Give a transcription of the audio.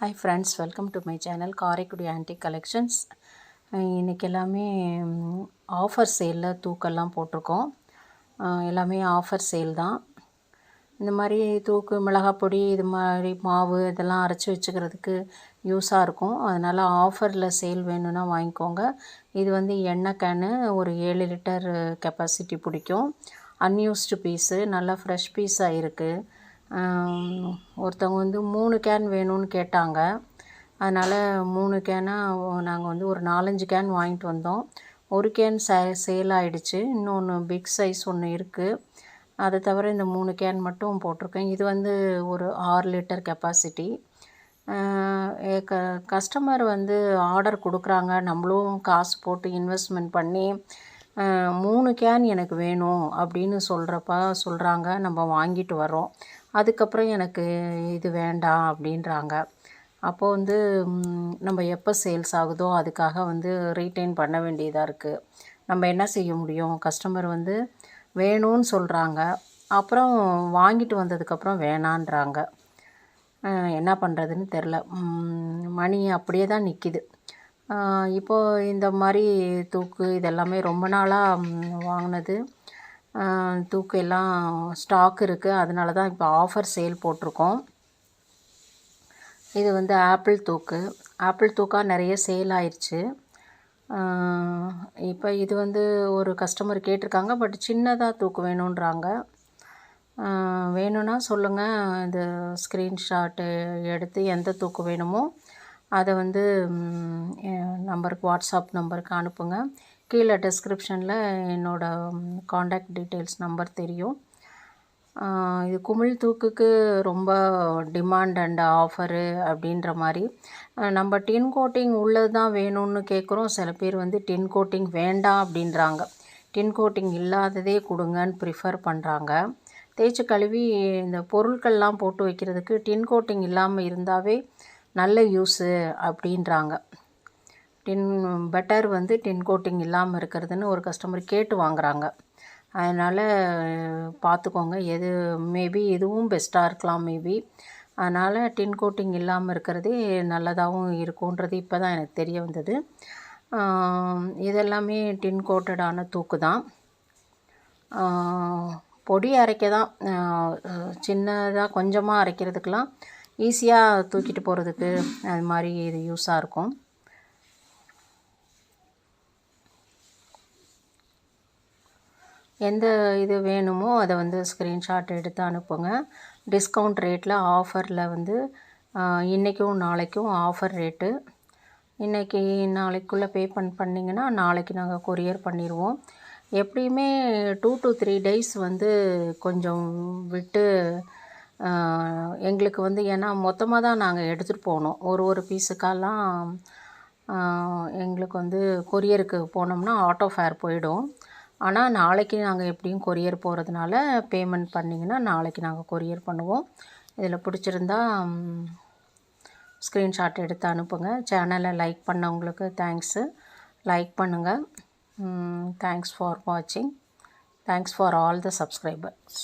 Hi friends, welcome to my channel Karaikudi antique collections. இன்றைக்கி எல்லாமே offer சேலில் தூக்கெல்லாம் போட்டிருக்கோம். எல்லாமே ஆஃபர் சேல் தான். இந்த மாதிரி தூக்கு மிளகாய் பொடி இது மாதிரி மாவு இதெல்லாம் அரைச்சி வச்சுக்கிறதுக்கு யூஸாக இருக்கும். அதனால் ஆஃபரில் சேல் வேணும்னா வாங்கிக்கோங்க. இது வந்து எண்ணெய் கேனு ஒரு 7 லிட்டர் கெப்பாசிட்டி பிடிக்கும். அன்யூஸ்டு பீஸு நல்லா ஃப்ரெஷ் பீஸாக இருக்குது. ஒருத்தவங்க வந்து 3 கேன் வேணும்னு கேட்டாங்க. அதனால் 3 கேனாக நாங்கள் வந்து ஒரு 4-5 கேன் வாங்கிட்டு வந்தோம். ஒரு கேன் சேல் ஆகிடுச்சு. இன்னொன்று பிக் சைஸ் ஒன்று இருக்குது. அதை தவிர இந்த 3 கேன் மட்டும் போட்டிருக்கேன். இது வந்து ஒரு 6 லிட்டர் கெப்பாசிட்டி. கஸ்டமர் வந்து ஆர்டர் கொடுக்குறாங்க. நம்மளும் காசு போட்டு இன்வெஸ்ட்மெண்ட் பண்ணி 3 கேன் எனக்கு வேணும் அப்படின்னு சொல்கிறாங்க. நம்ம வாங்கிட்டு வரோம். அதுக்கப்புறம் எனக்கு இது வேண்டாம் அப்படின்றாங்க. அப்போது வந்து நம்ம எப்போ சேல்ஸ் ஆகுதோ அதுக்காக வந்து ரீட்டைன் பண்ண வேண்டியதாக இருக்குது. நம்ம என்ன செய்ய முடியும்? கஸ்டமர் வந்து வேணும்னு சொல்கிறாங்க, அப்புறம் வாங்கிட்டு வந்ததுக்கப்புறம் வேணான்றாங்க. என்ன பண்ணுறதுன்னு தெரில. மணி அப்படியே தான் நிற்கிது. இப்போது இந்த மாதிரி தூக்கு இதெல்லாமே ரொம்ப நாளாக வாங்கினது. தூக்கு எல்லாம் ஸ்டாக் இருக்குது. அதனால தான் இப்போ ஆஃபர் சேல் போட்டிருக்கோம். இது வந்து ஆப்பிள் தூக்காக நிறைய சேல் ஆயிடுச்சு. இப்போ இது வந்து ஒரு கஸ்டமர் கேட்டிருக்காங்க. பட் சின்னதாக தூக்கு வேணுன்றாங்க. வேணும்னா சொல்லுங்கள். இந்த ஸ்க்ரீன்ஷாட்டு எடுத்து எந்த தூக்கு வேணுமோ அதை வந்து நம்பருக்கு வாட்ஸ்அப் நம்பருக்கு அனுப்புங்க. கீழே டிஸ்கிரிப்ஷனில் என்னோடய காண்டாக்ட் டீட்டெயில்ஸ் நம்பர் தெரியும். இது குமிழ் தூக்குக்கு ரொம்ப டிமாண்ட் அண்ட் ஆஃபரு அப்படின்ற மாதிரி. நம்ம டின் கோட்டிங் உள்ளது தான் வேணும்னு கேட்குறோம். சில பேர் வந்து டின் கோட்டிங் வேண்டாம் அப்படின்றாங்க. டின் கோட்டிங் இல்லாததே கொடுங்கன்னு ப்ரிஃபர் பண்ணுறாங்க. தேய்ச்சி கழுவி இந்த பொருட்கள்லாம் போட்டு வைக்கிறதுக்கு டின் கோட்டிங் இல்லாமல் இருந்தாவே நல்ல யூஸு அப்படின்றாங்க. பெட்டர் வந்து டின் கோட்டிங் இல்லாமல் இருக்கிறதுன்னு ஒரு கஸ்டமர் கேட்டு வாங்குகிறாங்க. அதனால் பார்த்துக்கோங்க. எது மேபி இதுவும் பெஸ்ட்டாக இருக்கலாம் மேபி. அதனால் டின் கோட்டிங் இல்லாமல் இருக்கிறதே நல்லதாகவும் இருக்குன்றது இப்போ தான் எனக்கு தெரிய வந்தது. இதெல்லாமே டின் கோட்டடான தூக்கு தான். பொடி அரைக்க தான் சின்னதாக கொஞ்சமாக அரைக்கிறதுக்கெலாம் ஈஸியாக தூக்கிட்டு போகிறதுக்கு அது மாதிரி இது யூஸாக இருக்கும். எந்த இது வேணுமோ அதை வந்து ஸ்க்ரீன்ஷாட் எடுத்து அனுப்புங்க. டிஸ்கவுண்ட் ரேட்டில் ஆஃபரில் வந்து இன்றைக்கும் நாளைக்கும் ஆஃபர் ரேட்டு. இன்றைக்கி நாளைக்குள்ளே பண்ணிங்கன்னா நாளைக்கு நாங்கள் கொரியர் பண்ணிடுவோம். எப்படியுமே 2 to 3 days வந்து கொஞ்சம் விட்டு எங்களுக்கு வந்து ஏன்னா மொத்தமாக தான் நாங்கள் எடுத்துகிட்டு போகணும். ஒரு பீஸுக்கெல்லாம் எங்களுக்கு வந்து கொரியருக்கு போனோம்னா ஆட்டோ ஃபேர் போயிடும். ஆனால் நாளைக்கு நாங்கள் எப்படியும் கொரியர் போகிறதுனால பேமெண்ட் பண்ணிங்கன்னா நாளைக்கு நாங்கள் கொரியர் பண்ணுவோம். இதில் பிடிச்சிருந்தா ஸ்க்ரீன்ஷாட் எடுத்து அனுப்புங்க. சேனலை லைக் பண்ணவங்களுக்கு தேங்க்ஸு. லைக் பண்ணுங்கள். தேங்க்ஸ் ஃபார் வாட்சிங். Thanks for all the subscribers.